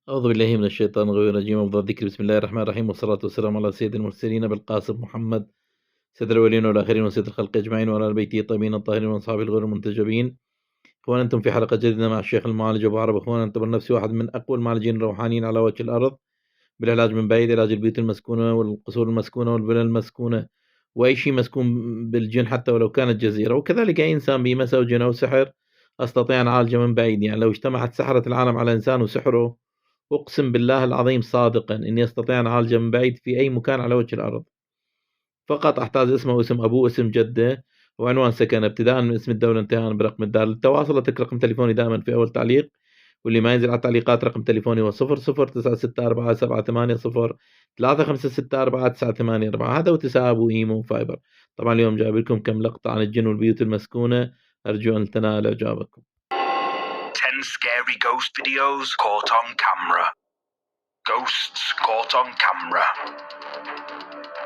أعوذ بالله من الشيطان الرجيم أفضل الذكر بسم الله الرحمن الرحيم والصلاة والسلام على سيد المرسلين بالقاسم محمد سيد الأولين والآخرين وسيد الخلق أجمعين وعلى آل بيته الطيبين الطاهرين وأصحابه الغر المنتجبين. إخوانا أنتم في حلقة جديدة مع الشيخ المعالج أبو عرب. إخوانا أنتم نفسي واحد من أقوى المعالجين الروحانيين على وجه الأرض بالعلاج من بعيد، علاج البيوت المسكونة والقصور المسكونة والفلل المسكونة وأي شيء مسكون بالجن حتى ولو كانت جزيرة، وكذلك أي إنسان بمس أو جن أو سحر أستطيع أن أعالجه من بعيد. يعني لو اجتمعت سحرة العالم على إنسان وسحره، أقسم بالله العظيم صادقا إني أستطيع أن أعالجه من بعيد في أي مكان على وجه الأرض. فقط أحتاج اسمه واسم أبوه واسم جده وعنوان سكنه ابتداء من اسم الدولة انتهاء برقم الدار. للتواصل أترك رقم تليفوني دائما في أول تعليق، واللي ما ينزل على التعليقات رقم تليفوني هو 0096477803564398. هذا واتساب وإيمو وفايبر. طبعا اليوم جايب لكم كم لقطة عن الجن والبيوت المسكونة، أرجو أن تنال إعجابكم. 10 scary ghost videos caught on camera. Ghosts caught on camera.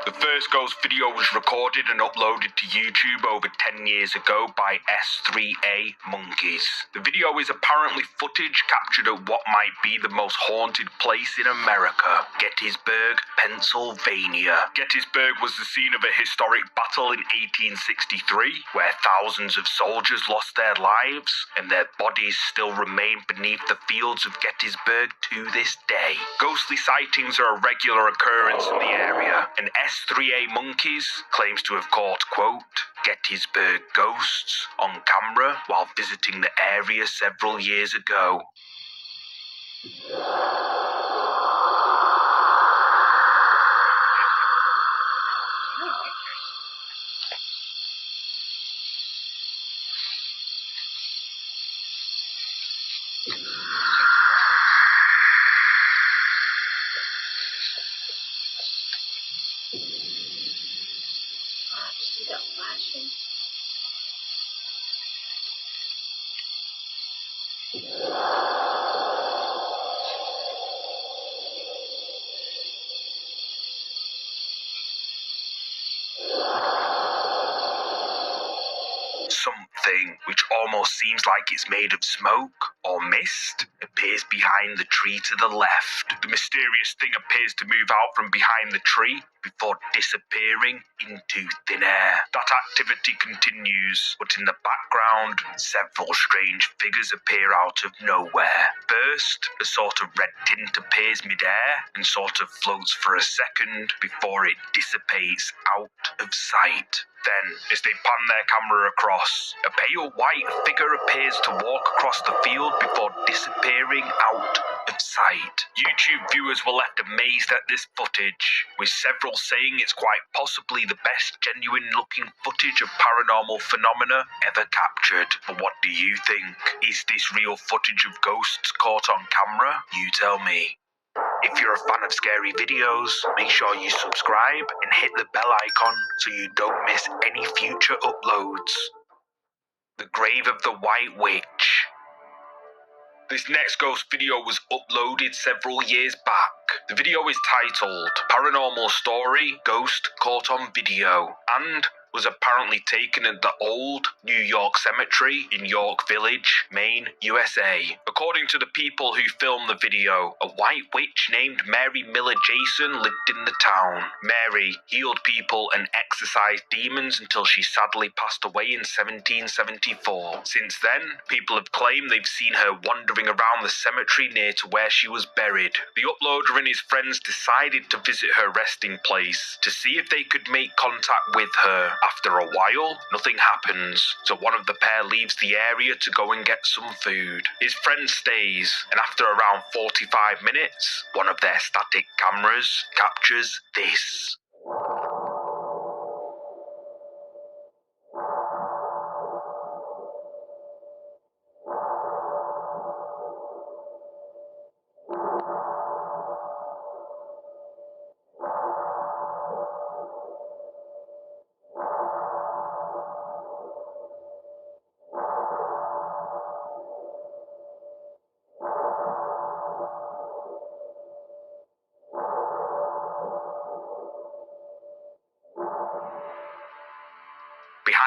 The first ghost video was recorded and uploaded to YouTube over 10 years ago by S3A Monkeys. The video is apparently footage captured at what might be the most haunted place in America, Gettysburg, Pennsylvania. Gettysburg was the scene of a historic battle in 1863, where thousands of soldiers lost their lives, and their bodies still remain beneath the fields of Gettysburg to this day. Ghostly sightings are a regular occurrence in the area, and S3A Monkeys claims to have caught, quote, Gettysburg ghosts on camera while visiting the area several years ago. See that flashing? Something which almost seems like it's made of smoke or mist appears behind the tree to the left. The mysterious thing appears to move out from behind the tree before disappearing into thin air. That activity continues, but in the background, several strange figures appear out of nowhere. First, a sort of red tint appears mid-air and sort of floats for a second before it dissipates out of sight. Then, as they pan their camera across, a pale white figure appears to walk across the field before disappearing out of sight. YouTube viewers were left amazed at this footage, with several saying it's quite possibly the best genuine-looking footage of paranormal phenomena ever captured. But what do you think? Is this real footage of ghosts caught on camera? You tell me. If you're a fan of scary videos, make sure you subscribe and hit the bell icon so you don't miss any future uploads. The Grave of the White Witch. This next ghost video was uploaded several years back. The video is titled Paranormal Story Ghost Caught on Video and was apparently taken at the old New York Cemetery in York Village, Maine, USA. According to the people who filmed the video, a white witch named Mary Miller Jason lived in the town. Mary healed people and exorcised demons until she sadly passed away in 1774. Since then, people have claimed they've seen her wandering around the cemetery near to where she was buried. The uploader and his friends decided to visit her resting place to see if they could make contact with her. After a while, nothing happens, so one of the pair leaves the area to go and get some food. His friend stays, and after around 45 minutes, one of their static cameras captures this.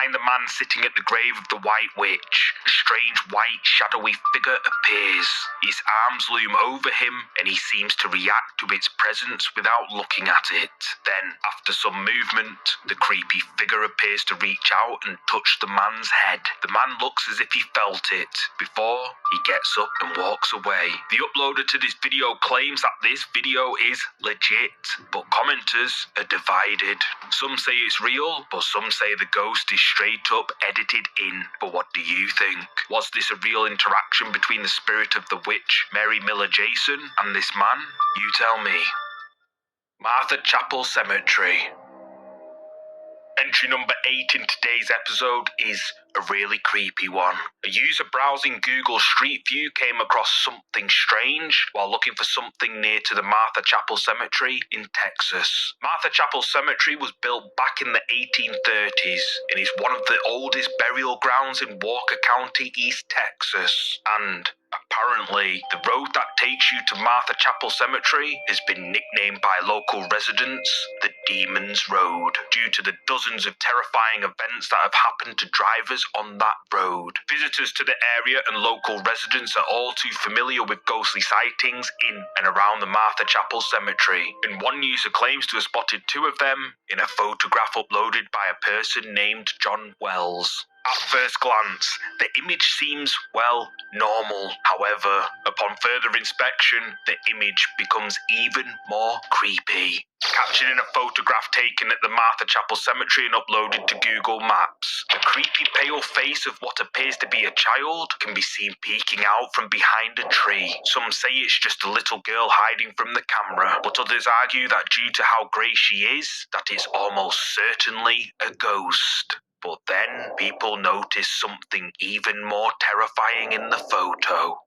behind the man sitting at the grave of the White Witch, a strange white shadowy figure appears. His arms loom over him, and he seems to react to its presence without looking at it. Then, after some movement, the creepy figure appears to reach out and touch the man's head. The man looks as if he felt it, before he gets up and walks away. The uploader to this video claims that this video is legit, but commenters are divided. Some say it's real, but some say the ghost is straight up edited in. But what do you think? Was this a real interaction between the spirit of the witch, Mary Miller Jason, and this man? You tell me. Martha Chapel Cemetery. Entry number 8 in today's episode is a really creepy one. A user browsing Google Street View came across something strange while looking for something near to the Martha Chapel Cemetery in Texas. Martha Chapel Cemetery was built back in the 1830s and is one of the oldest burial grounds in Walker County, East Texas. And apparently, the road that takes you to Martha Chapel Cemetery has been nicknamed by local residents the Demon's Road, due to the dozens of terrifying events that have happened to drivers on that road. Visitors to the area and local residents are all too familiar with ghostly sightings in and around the Martha Chapel Cemetery, and one user claims to have spotted 2 of them in a photograph uploaded by a person named John Wells. At first glance, the image seems, well, normal. However, upon further inspection, the image becomes even more creepy. Captured in a photograph taken at the Martha Chapel Cemetery and uploaded to Google Maps, the creepy pale face of what appears to be a child can be seen peeking out from behind a tree. Some say it's just a little girl hiding from the camera, but others argue that due to how grey she is, that it's almost certainly a ghost. But then people notice something even more terrifying in the photo.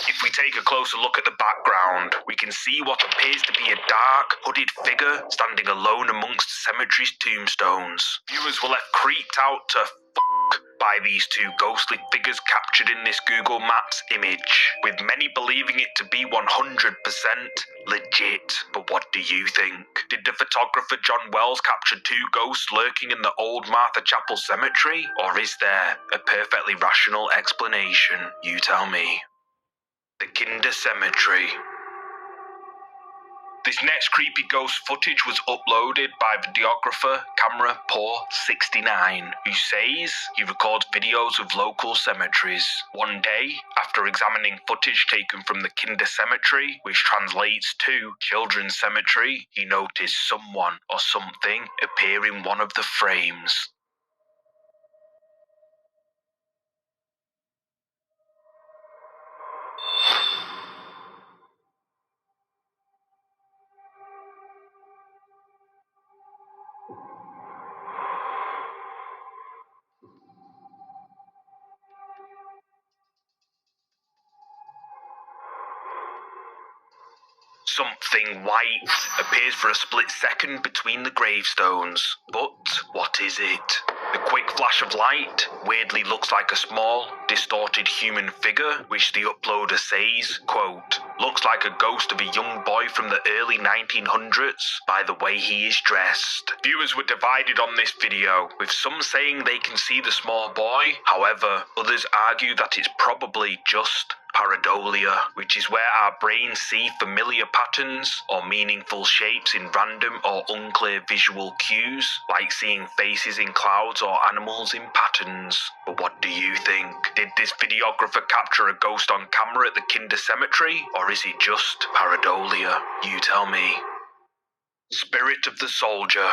If we take a closer look at the background, we can see what appears to be a dark, hooded figure standing alone amongst the cemetery's tombstones. Viewers were left creeped out to by these 2 ghostly figures captured in this Google Maps image, with many believing it to be 100% legit. But what do you think? Did the photographer John Wells capture 2 ghosts lurking in the old Martha Chapel Cemetery? Or is there a perfectly rational explanation? You tell me. The Kinder Cemetery. This next creepy ghost footage was uploaded by videographer Camera Poor 69, who says he records videos of local cemeteries. One day, after examining footage taken from the Kinder Cemetery, which translates to Children's Cemetery, he noticed someone or something appear in one of the frames. Something white appears for a split second between the gravestones. But what is it? The quick flash of light weirdly looks like a small, distorted human figure, which the uploader says, quote, looks like a ghost of a young boy from the early 1900s by the way he is dressed. Viewers were divided on this video, with some saying they can see the small boy. However, others argue that it's probably just pareidolia, which is where our brains see familiar patterns or meaningful shapes in random or unclear visual cues, like seeing faces in clouds or animals in patterns. But what do you think? Did this videographer capture a ghost on camera at the Kinder Cemetery, or is it just pareidolia? You tell me. Spirit of the Soldier.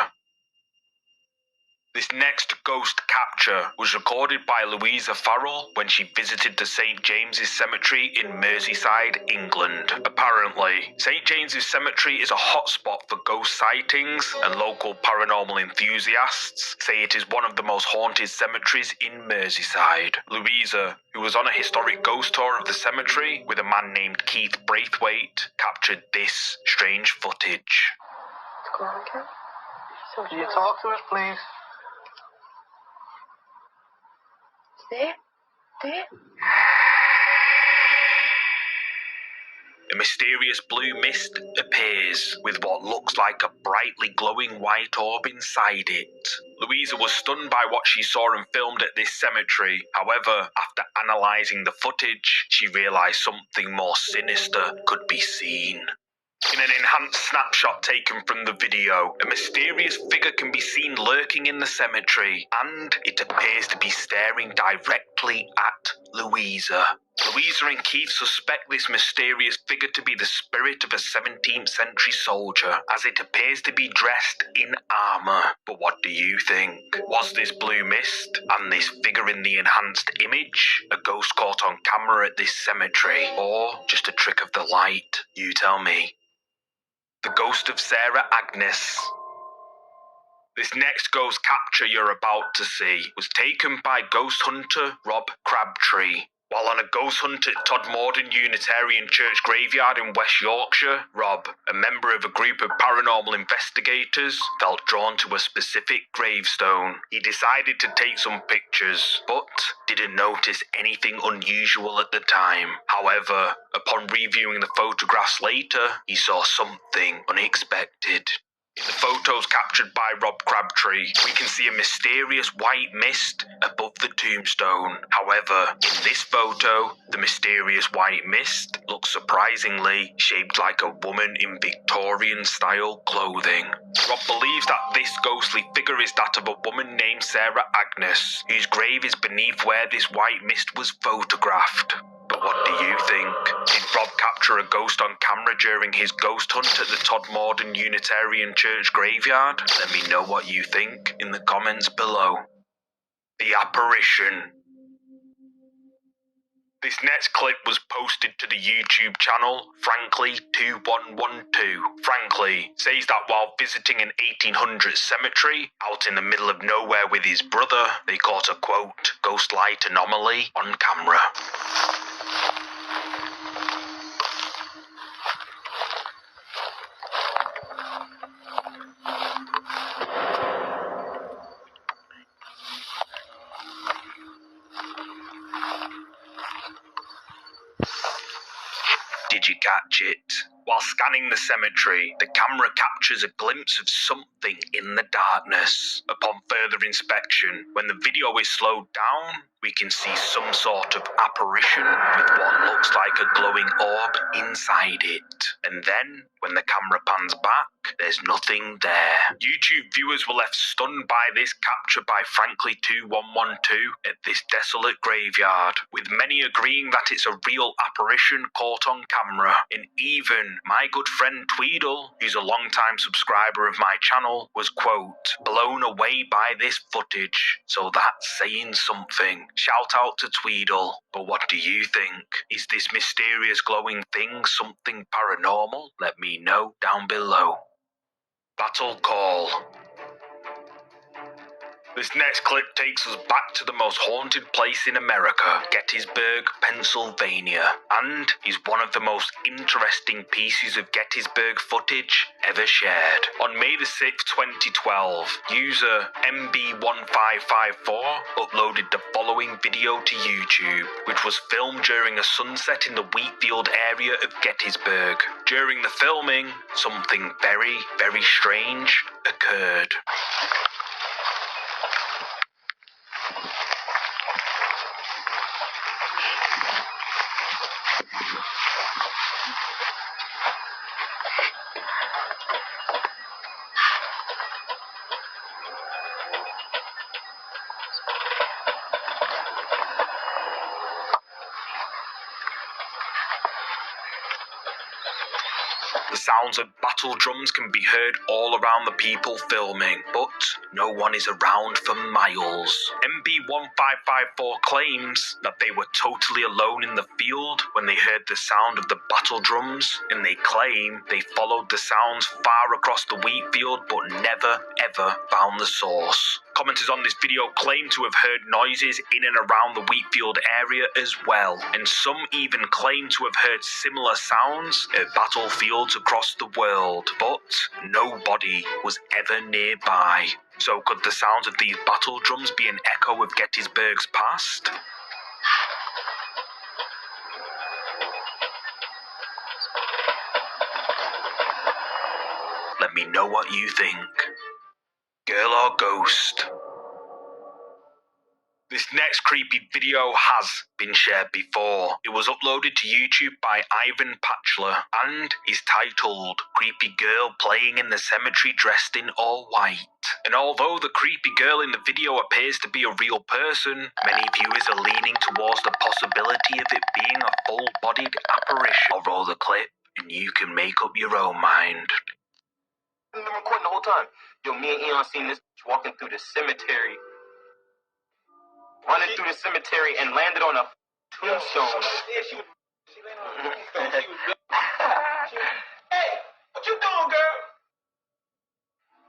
This next ghost capture was recorded by Louisa Farrell when she visited the St. James's Cemetery in Merseyside, England. Apparently, St. James's Cemetery is a hotspot for ghost sightings, and local paranormal enthusiasts say it is one of the most haunted cemeteries in Merseyside. Louisa, who was on a historic ghost tour of the cemetery with a man named Keith Braithwaite, captured this strange footage. What's going on, Ken? So Can you talk to us, please? There? There? a mysterious blue mist appears with what looks like a brightly glowing white orb inside it. Louisa was stunned by what she saw and filmed at this cemetery. However, after analysing the footage, she realised something more sinister could be seen. In an enhanced snapshot taken from the video, a mysterious figure can be seen lurking in the cemetery, and it appears to be staring directly at Louisa. Louisa and Keith suspect this mysterious figure to be the spirit of a 17th century soldier, as it appears to be dressed in armour. But what do you think? Was this blue mist and this figure in the enhanced image a ghost caught on camera at this cemetery, or just a trick of the light? You tell me. The ghost of Sarah Agnes. This next ghost capture you're about to see was taken by ghost hunter Rob Crabtree. While on a ghost hunt at Todmorden Unitarian Church graveyard in West Yorkshire, Rob, a member of a group of paranormal investigators, felt drawn to a specific gravestone. He decided to take some pictures, but didn't notice anything unusual at the time. However, upon reviewing the photographs later, he saw something unexpected. In the photos captured by Rob Crabtree, we can see a mysterious white mist above the tombstone. However, in this photo, the mysterious white mist looks surprisingly shaped like a woman in Victorian-style clothing. Rob believes that this ghostly figure is that of a woman named Sarah Agnes, whose grave is beneath where this white mist was photographed. But what do you think? Did Rob capture a ghost on camera during his ghost hunt at the Todmorden Unitarian Church graveyard? Let me know what you think in the comments below. The apparition. This next clip was posted to the YouTube channel Frankly2112. Frankly says that while visiting an 1800s cemetery out in the middle of nowhere with his brother, they caught a quote, ghost light anomaly on camera. Did you catch it? While scanning the cemetery, the camera captures a glimpse of something in the darkness. Upon further inspection, when the video is slowed down, we can see some sort of apparition with what looks like a glowing orb inside it. And then, when the camera pans back, there's nothing there. YouTube viewers were left stunned by this capture by Frankly2112 at this desolate graveyard, with many agreeing that it's a real apparition caught on camera. And even my good friend Tweedle, who's a long-time subscriber of my channel, was, quote, blown away by this footage. So that's saying something. Shout out to Tweedle. But what do you think? Is this mysterious glowing thing something paranormal? Let me know down below. Battle Call. This next clip takes us back to the most haunted place in America, Gettysburg, Pennsylvania, and is one of the most interesting pieces of Gettysburg footage ever shared. On May the 6th, 2012, user MB1554 uploaded the following video to YouTube, which was filmed during a sunset in the Wheatfield area of Gettysburg. During the filming, something very, very strange occurred. The sounds of battle drums can be heard all around the people filming, but no one is around for miles. MB1554 claims that they were totally alone in the field when they heard the sound of the battle drums, and they claim they followed the sounds far across the wheat field but never ever found the source. Commenters on this video claim to have heard noises in and around the Wheatfield area as well, and some even claim to have heard similar sounds at battlefields across the world, but nobody was ever nearby. So could the sounds of these battle drums be an echo of Gettysburg's past? Let me know what you think. Girl or ghost? This next creepy video has been shared before. It was uploaded to YouTube by Ivan Patchler and is titled Creepy Girl Playing in the Cemetery Dressed in All White. And although the creepy girl in the video appears to be a real person, many viewers are leaning towards the possibility of it being a full-bodied apparition. I'll roll the clip and you can make up your own mind. I've been recording the whole time. Yo, me and Eon seen this walking through the cemetery. Running through the cemetery and landed on a tombstone. Yeah, she landed on a tombstone. Hey, what you doing, girl?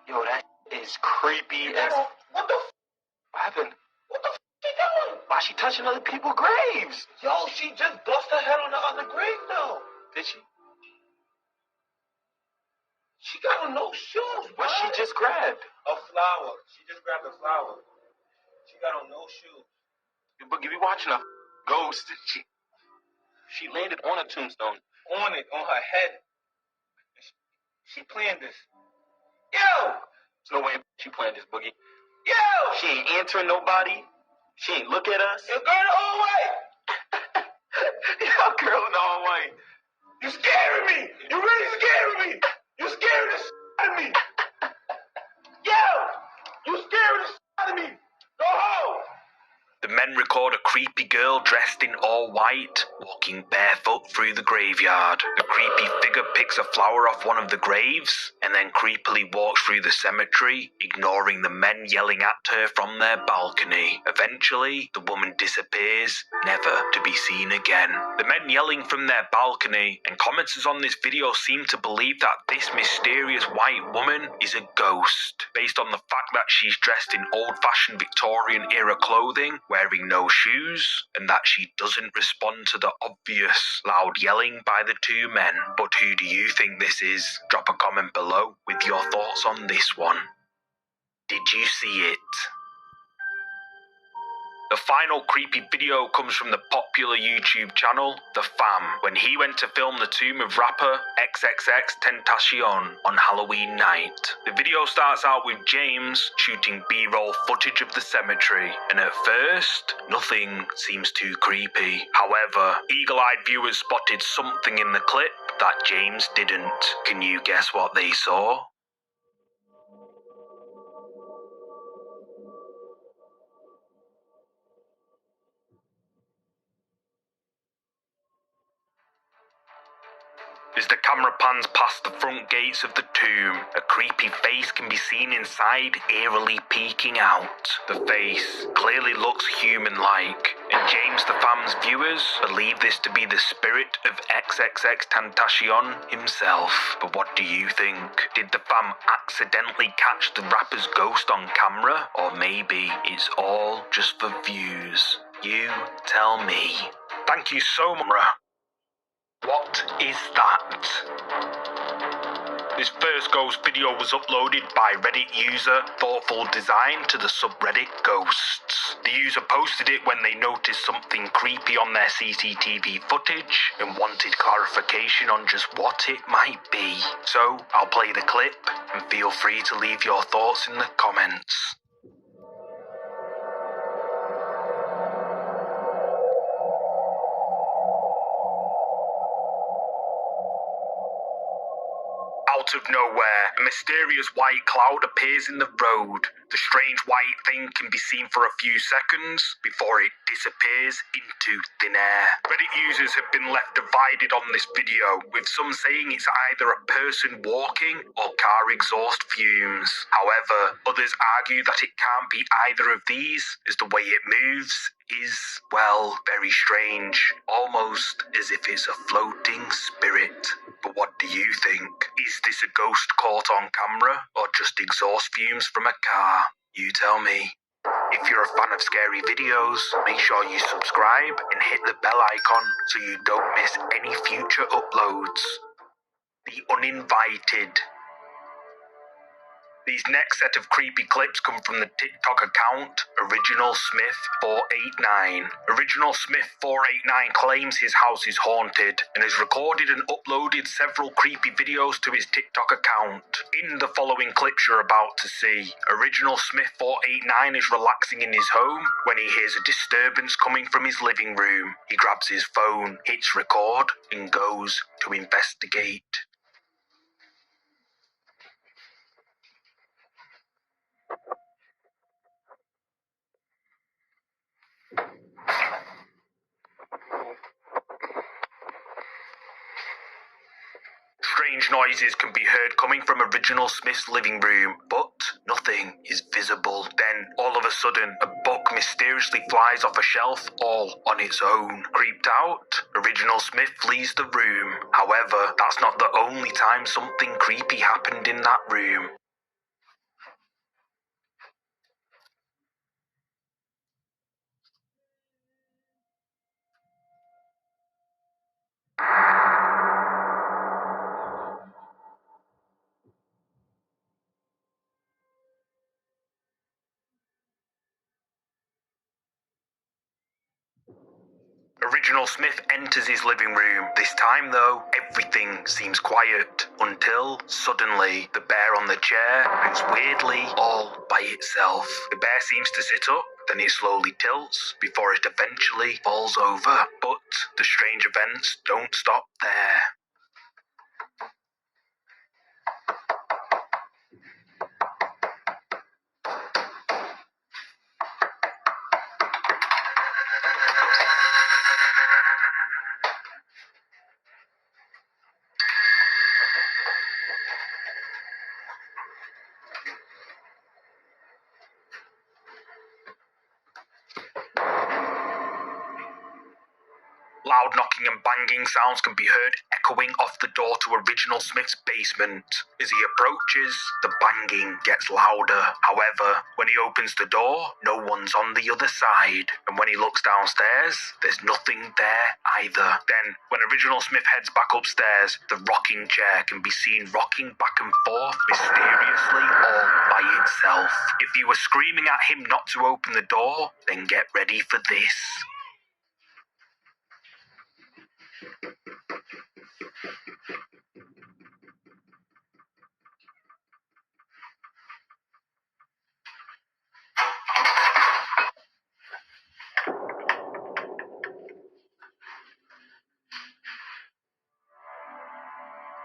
Yo, that is creepy as... What the What happened? What the she doing? Why she touching other people's graves? Yo, she just bust her head on the other grave, though. Did she? She got on no shoes, bro. What she just grabbed? A flower. She just grabbed a flower. She got on no shoes. But we watching a ghost. She landed on a tombstone. On it, on her head. She planned this. Yo! There's no way she planned this, Boogie. Yo! She ain't answering nobody. She ain't look at us. Yo, girl the whole way. Yo, girl in the whole way. You scaring me. You really scaring me. You scaring the shit out of me. Yo! You scaring the shit out of me. Go home. The men record a creepy girl dressed in all white, walking barefoot through the graveyard. The creepy figure picks a flower off one of the graves, and then creepily walks through the cemetery, ignoring the men yelling at her from their balcony. Eventually, the woman disappears, never to be seen again. The men yelling from their balcony, and commenters on this video seem to believe that this mysterious white woman is a ghost, based on the fact that she's dressed in old-fashioned Victorian-era clothing, wearing no shoes, and that she doesn't respond to the obvious loud yelling by the two men. But who do you think this is? Drop a comment below with your thoughts on this one. Did you see it? The final creepy video comes from the popular YouTube channel, The Fam, when he went to film the tomb of rapper XXXTentacion on Halloween night. The video starts out with James shooting B-roll footage of the cemetery, and at first, nothing seems too creepy. However, eagle-eyed viewers spotted something in the clip that James didn't. Can you guess what they saw? As the camera pans past the front gates of the tomb, a creepy face can be seen inside, eerily peeking out. The face clearly looks human-like, and James the Fam's viewers believe this to be the spirit of XXXTentacion himself. But what do you think? Did the Fam accidentally catch the rapper's ghost on camera? Or maybe it's all just for views? You tell me. Thank you so much. What is that? This first ghost video was uploaded by Reddit user Thoughtful Design to the subreddit Ghosts. The user posted it when they noticed something creepy on their CCTV footage and wanted clarification on just what it might be. So I'll play the clip and feel free to leave your thoughts in the comments. Out of nowhere, a mysterious white cloud appears in the road. The strange white thing can be seen for a few seconds before it disappears into thin air. Reddit users have been left divided on this video, with some saying it's either a person walking or car exhaust fumes. However, others argue that it can't be either of these, as the way it moves is, well, very strange, almost as if it's a floating spirit. But what do you think? Is this a ghost caught on camera, or just exhaust fumes from a car? You tell me. If you're a fan of scary videos, make sure you subscribe and hit the bell icon so you don't miss any future uploads. The Uninvited. These next set of creepy clips come from the TikTok account Original Smith 489. Original Smith 489 claims his house is haunted and has recorded and uploaded several creepy videos to his TikTok account. In the following clips you're about to see, Original Smith 489 is relaxing in his home when he hears a disturbance coming from his living room. He grabs his phone, hits record, and goes to investigate. Strange noises can be heard coming from Original Smith's living room, but nothing is visible. Then, all of a sudden, a book mysteriously flies off a shelf all on its own. Creeped out, Original Smith flees the room. However, that's not the only time something creepy happened in that room. Original Smith enters his living room. This time, though, everything seems quiet until, suddenly, the bear on the chair moves weirdly all by itself. The bear seems to sit up, then it slowly tilts before it eventually falls over. But the strange events don't stop there. Loud knocking and banging sounds can be heard echoing off the door to Original Smith's basement. As he approaches, the banging gets louder. However, when he opens the door, no one's on the other side. And when he looks downstairs, there's nothing there either. Then, when Original Smith heads back upstairs, the rocking chair can be seen rocking back and forth mysteriously all by itself. If you were screaming at him not to open the door, then get ready for this.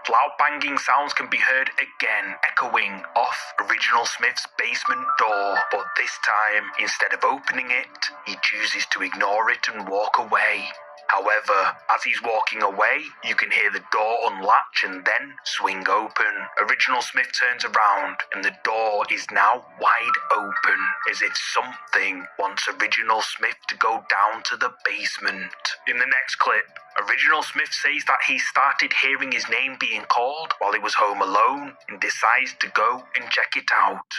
Loud banging sounds can be heard again, echoing off Original Smith's basement door. But this time, instead of opening it, he chooses to ignore it and walk away. However, as he's walking away, you can hear the door unlatch and then swing open. Original Smith turns around and the door is now wide open, as if something wants Original Smith to go down to the basement. In the next clip, Original Smith says that he started hearing his name being called while he was home alone and decides to go and check it out.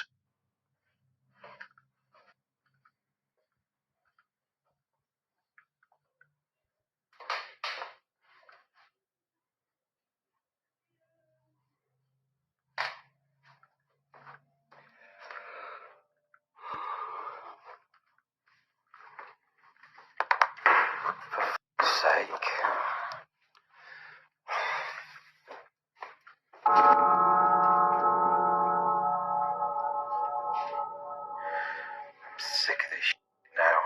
Sick of this shit now.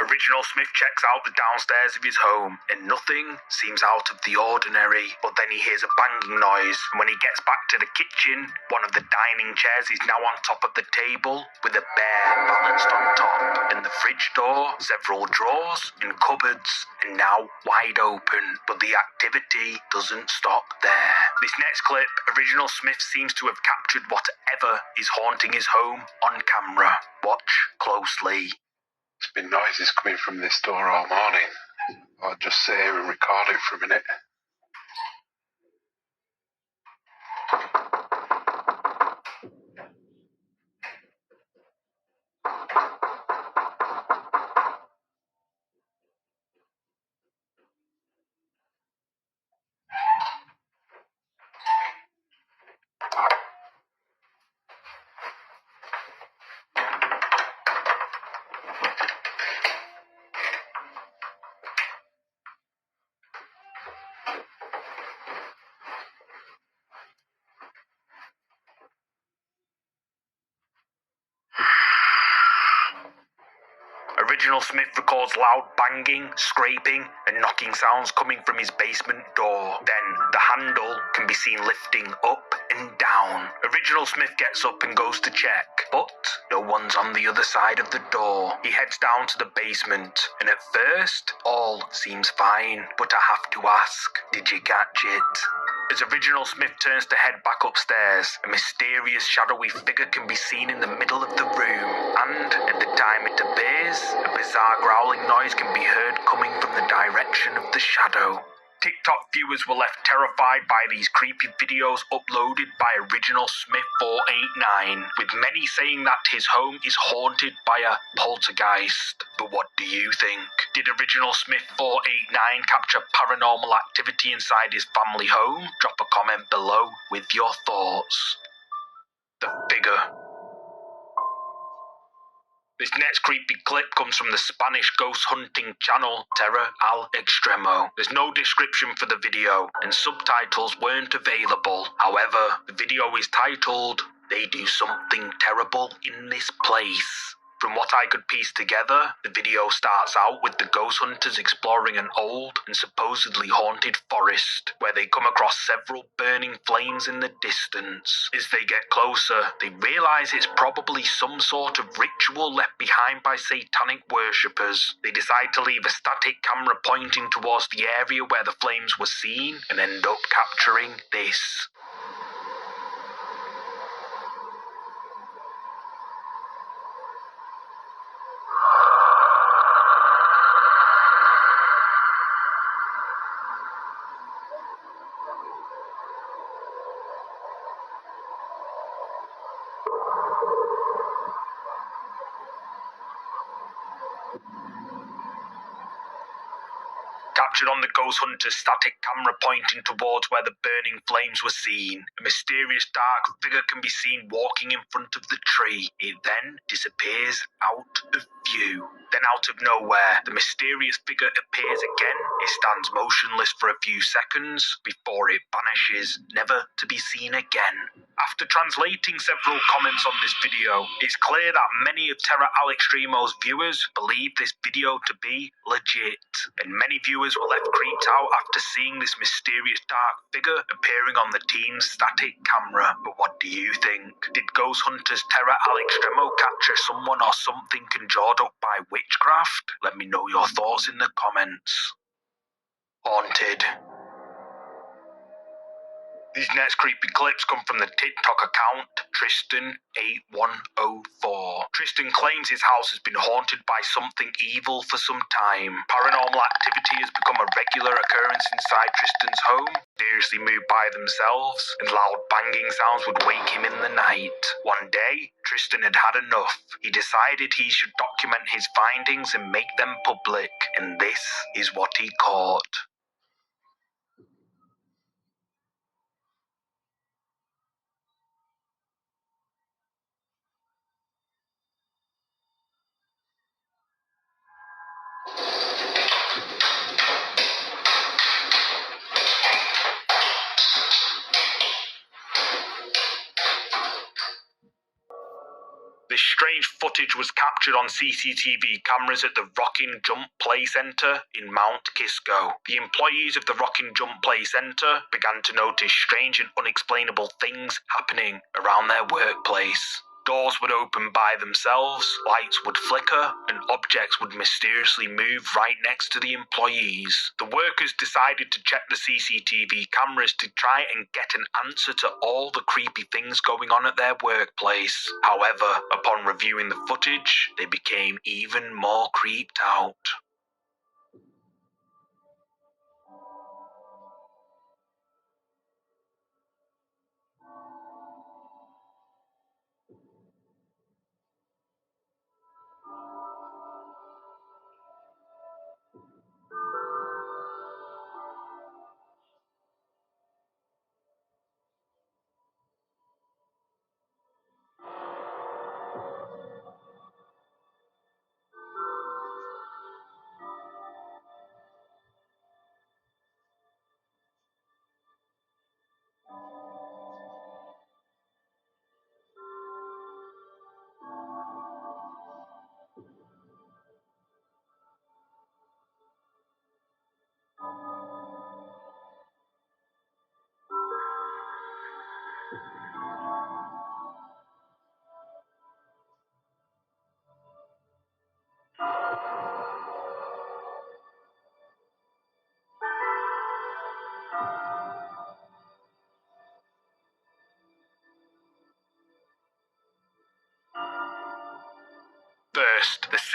Original Smith checks out the downstairs of his home, and nothing seems out of the ordinary. But then he hears a banging noise, and when he gets back to the kitchen, one of the dining chairs is now on top of the table, with a bear balanced on top. And the fridge door, several drawers and cupboards are now wide open. But the activity doesn't stop there. This next clip, Original Smith seems to have captured whatever is haunting his home on camera. Watch closely. There's been noises coming from this door all morning. I'll just sit here and record it for a minute. Original Smith records loud banging, scraping, and knocking sounds coming from his basement door. Then, the handle can be seen lifting up and down. Original Smith gets up and goes to check, but no one's on the other side of the door. He heads down to the basement, and at first, all seems fine. But I have to ask, did you catch it? As Original Smith turns to head back upstairs, a mysterious shadowy figure can be seen in the middle of the room, and at the time it appears, a bizarre growling noise can be heard coming from the direction of the shadow. TikTok viewers were left terrified by these creepy videos uploaded by Original Smith 489, with many saying that his home is haunted by a poltergeist. But what do you think? Did Original Smith 489 capture paranormal activity inside his family home? Drop a comment below with your thoughts. The figure. This next creepy clip comes from the Spanish ghost hunting channel Terra al Extremo. There's no description for the video, and subtitles weren't available. However, the video is titled, "They Do Something Terrible in This Place." From what I could piece together, the video starts out with the ghost hunters exploring an old and supposedly haunted forest, where they come across several burning flames in the distance. As they get closer, they realize it's probably some sort of ritual left behind by satanic worshippers. They decide to leave a static camera pointing towards the area where the flames were seen, and end up capturing this. Captured on the ghost hunter's static camera pointing towards where the burning flames were seen, a mysterious dark figure can be seen walking in front of the tree. It then disappears out of view. Then out of nowhere, the mysterious figure appears again. It stands motionless for a few seconds before it vanishes, never to be seen again. After translating several comments on this video, it's clear that many of Terra al Extremo's viewers believe this video to be legit, and many viewers were left creeped out after seeing this mysterious dark figure appearing on the team's static camera. But what do you think? Did ghost hunters Terra al Extremo capture someone or something conjured up by witchcraft? Let me know your thoughts in the comments. Haunted. These next creepy clips come from the TikTok account Tristan8104. Tristan claims his house has been haunted by something evil for some time. Paranormal activity has become a regular occurrence inside Tristan's home. Seriously moved by themselves, and loud banging sounds would wake him in the night. One day, Tristan had had enough. He decided he should document his findings and make them public, and this is what he caught. This strange footage was captured on CCTV cameras at the Rockin' Jump Play Centre in Mount Kisco. The employees of the Rockin' Jump Play Centre began to notice strange and unexplainable things happening around their workplace. Doors would open by themselves, lights would flicker, and objects would mysteriously move right next to the employees. The workers decided to check the CCTV cameras to try and get an answer to all the creepy things going on at their workplace. However, upon reviewing the footage, they became even more creeped out.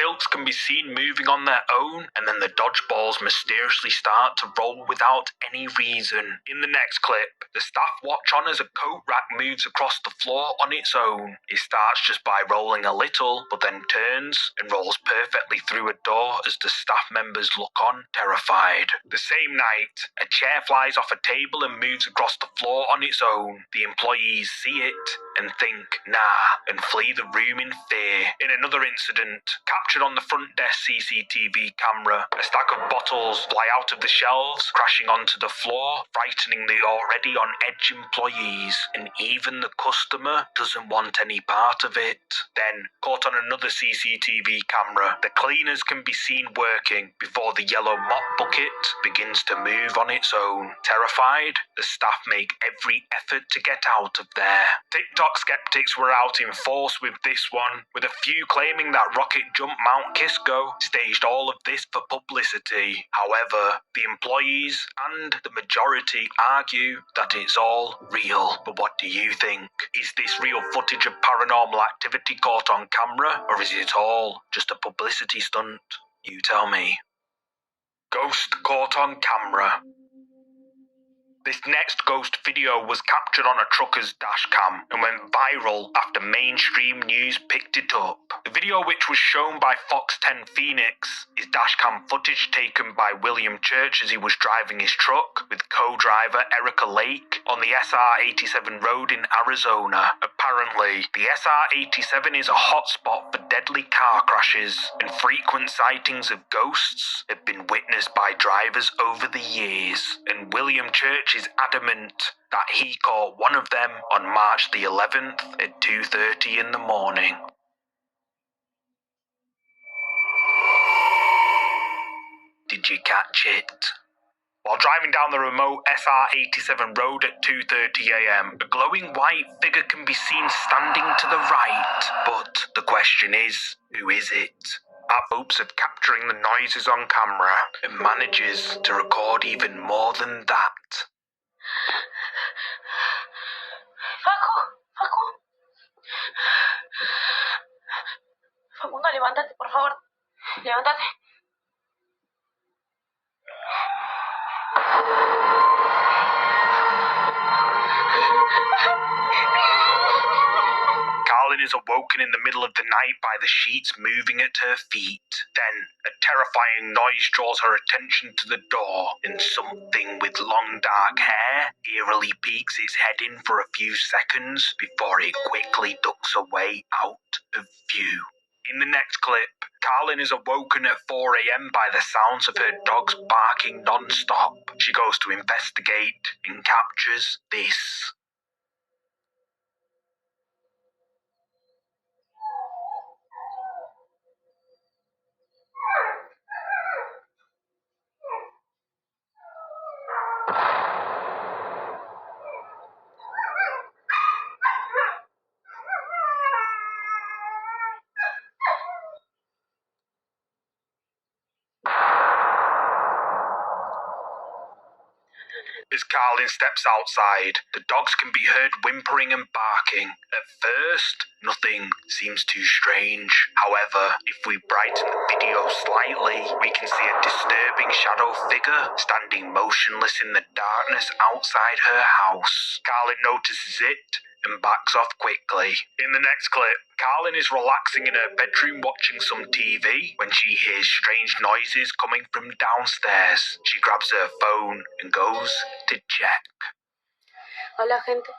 stilts can be seen moving on their own, and then the dodgeballs mysteriously start to roll without any reason. In the next clip, the staff watch on as a coat rack moves across the floor on its own. It starts just by rolling a little, but then turns and rolls perfectly through a door as the staff members look on, terrified. The same night, a chair flies off a table and moves across the floor on its own. The employees see it and think, nah, and flee the room in fear. In another incident, captured on the front desk CCTV camera, a stack of bottles fly out of the shelves, crashing onto the floor, frightening the already on edge employees, and even the customer doesn't want any part of it. Then, caught on another CCTV camera, the cleaners can be seen working before the yellow mop bucket begins to move on its own. Terrified, the staff make every effort to get out of there. TikTok skeptics were out in force with this one, with a few claiming that Rocket Jump Mount Kisco staged all of this for publicity. However, the employees and the majority argue that it's all real. But what do you think? Is this real footage of paranormal activity caught on camera, or is it all just a publicity stunt? You tell me. Ghost caught on camera. This next ghost video was captured on a trucker's dashcam and went viral after mainstream news picked it up. The video, which was shown by Fox 10 Phoenix, is dashcam footage taken by William Church as he was driving his truck with co-driver Erica Lake on the SR-87 road in Arizona. Apparently, the SR-87 is a hotspot for deadly car crashes, and frequent sightings of ghosts have been witnessed by drivers over the years, and William Church is adamant that he caught one of them on March the 11th at 2:30 in the morning. Did you catch it? While driving down the remote SR-87 road at 2:30 a.m, a glowing white figure can be seen standing to the right. But the question is, who is it? At hopes of capturing the noises on camera, and manages to record even more than that. Facundo, levántate, por favor. Levántate. Carlin is awoken in the middle of the night by the sheets moving at her feet. Then, a terrifying noise draws her attention to the door, and something with long dark hair eerily peeks its head in for a few seconds before it quickly ducks away out of view. In the next clip, Carlin is awoken at 4 a.m. by the sounds of her dogs barking non-stop. She goes to investigate and captures this. As Carlin steps outside, the dogs can be heard whimpering and barking. At first, nothing seems too strange. However, if we brighten the video slightly, we can see a disturbing shadow figure standing motionless in the darkness outside her house. Carlin notices it and backs off quickly. In the next clip, Carlin is relaxing in her bedroom watching some TV when she hears strange noises coming from downstairs. She grabs her phone and goes to check. Hola, gente.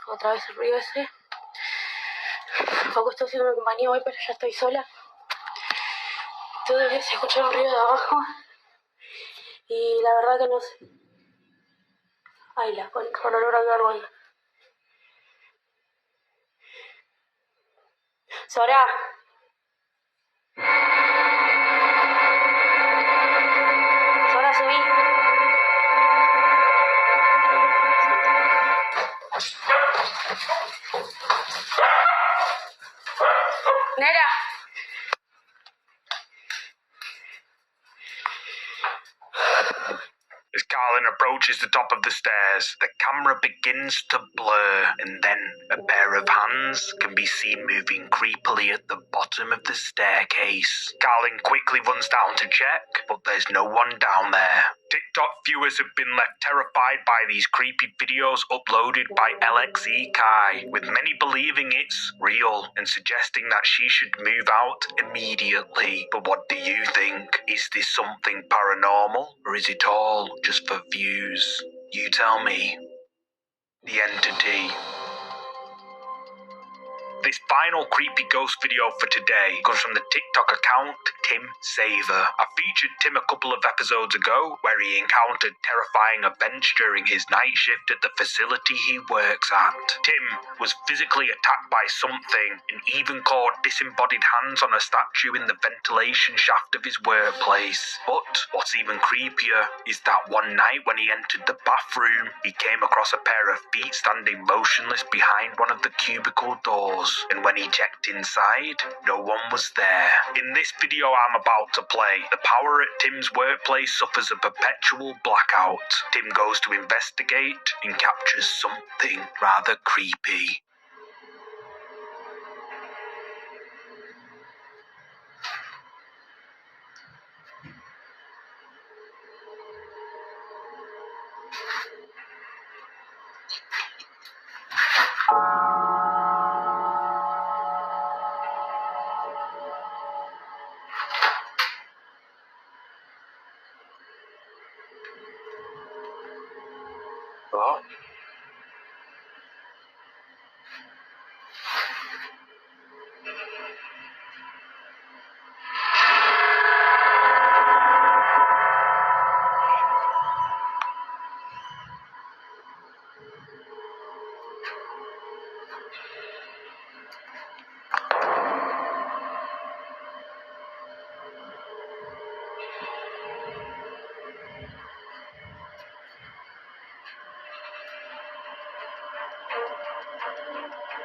Otra vez el ruido ese. Paco está haciendo compañía hoy, pero ya estoy sola. Todavía se escucha un ruido de abajo. Y la verdad que no sé. Ay, la concha, con olor a garganta. Sora. Sora, subí. Nera. As Carlin approaches the top of the stairs. The camera begins to blur, and then a pair of hands can be seen moving creepily at the bottom of the staircase. Carlin quickly runs down to check, but there's no one down there. TikTok viewers have been left terrified by these creepy videos uploaded by LXE Kai, with many believing it's real and suggesting that she should move out immediately. But what do you think? Is this something paranormal, or is it all just for views? You tell me. The entity. This final creepy ghost video for today comes from the TikTok account Tim Saver. I featured Tim a couple of episodes ago where he encountered terrifying events during his night shift at the facility he works at. Tim was physically attacked by something and even caught disembodied hands on a statue in the ventilation shaft of his workplace. But what's even creepier is that one night when he entered the bathroom, he came across a pair of feet standing motionless behind one of the cubicle doors. And when he checked inside, no one was there. In this video I'm about to play, the power at Tim's workplace suffers a perpetual blackout. Tim goes to investigate and captures something rather creepy. Hello?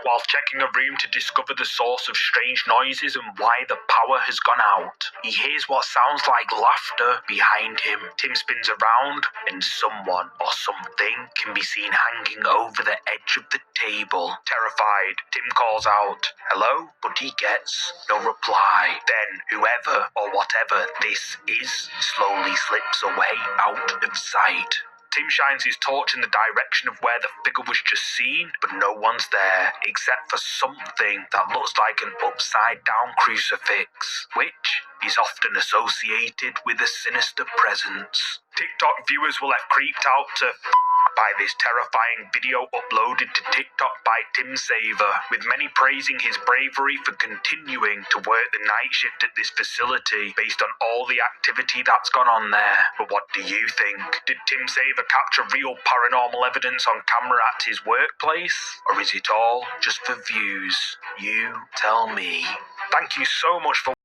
While checking a room to discover the source of strange noises and why the power has gone out, he hears what sounds like laughter behind him. Tim spins around and someone or something can be seen hanging over the edge of the table. Terrified, Tim calls out, "Hello?" but he gets no reply. Then whoever or whatever this is slowly slips away out of sight. Tim shines his torch in the direction of where the figure was just seen, but no one's there, except for something that looks like an upside-down crucifix, which is often associated with a sinister presence. TikTok viewers were left creeped out to by this terrifying video uploaded to TikTok by Tim Saver, with many praising his bravery for continuing to work the night shift at this facility based on all the activity that's gone on there. But what do you think? Did Tim Saver capture real paranormal evidence on camera at his workplace? Or is it all just for views? You tell me. Thank you so much for